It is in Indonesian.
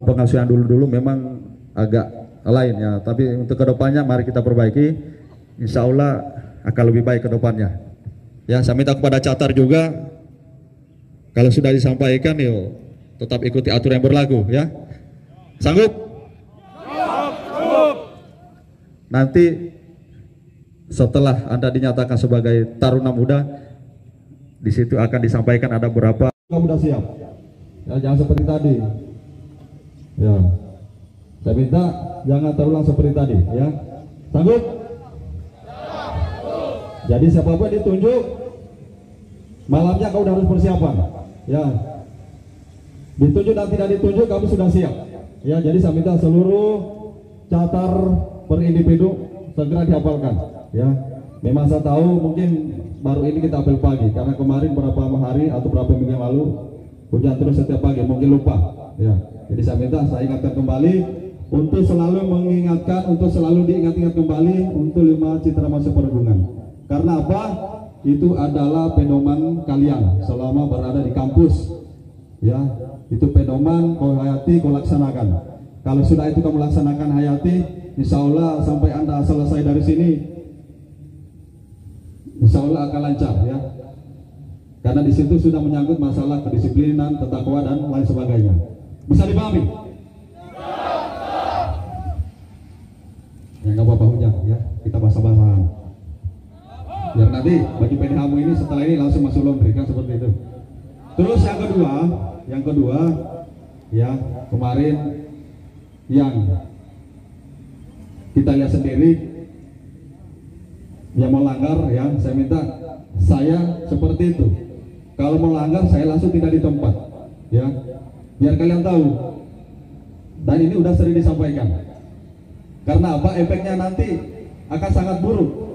pengasuhan dulu memang agak lain ya, tapi untuk kedepannya mari kita perbaiki, insya Allah akan lebih baik kedepannya ya. Saya minta kepada catar juga, kalau sudah disampaikan yuk tetap ikuti aturan yang berlaku ya. Sanggup? Nanti setelah Anda dinyatakan sebagai taruna muda, di situ akan disampaikan ada berapa. Kamu sudah siap? Ya, jangan seperti tadi. Ya, saya minta jangan terulang seperti tadi. Ya, sanggup? Jadi siapapun ditunjuk, malamnya kau harus persiapan. Ya, ditunjuk dan tidak ditunjuk, kamu sudah siap. Ya, jadi saya minta seluruh catar per individu segera dihafalkan. Ya, memang saya tahu mungkin baru ini kita apel pagi karena kemarin berapa hari atau berapa minggu yang lalu hujan terus setiap pagi, mungkin lupa. Ya, jadi saya minta saya ingatkan kembali untuk selalu mengingatkan, untuk selalu diingat-ingat kembali untuk 5 citra masa perhubungan. Karena apa? Itu adalah pedoman kalian selama berada di kampus. Ya, itu pedoman kau hayati, kau laksanakan. Kalau sudah itu kamu laksanakan hayati, insya Allah sampai Anda selesai dari sini, insya Allah akan lancar ya. Karena di situ sudah menyangkut masalah kedisiplinan, tata kelola dan lain sebagainya. Bisa dipahami? Ya nggak apa-apa hujan ya, kita basah-basahan. Biar nanti baju PDH-mu ini setelah ini langsung masuk laundry kan seperti itu. Terus yang kedua ya, kemarin yang kita lihat sendiri yang melanggar ya, saya minta saya seperti itu. Kalau melanggar saya langsung tidak di tempat ya, biar kalian tahu. Dan ini udah sering disampaikan. Karena apa? Efeknya nanti akan sangat buruk.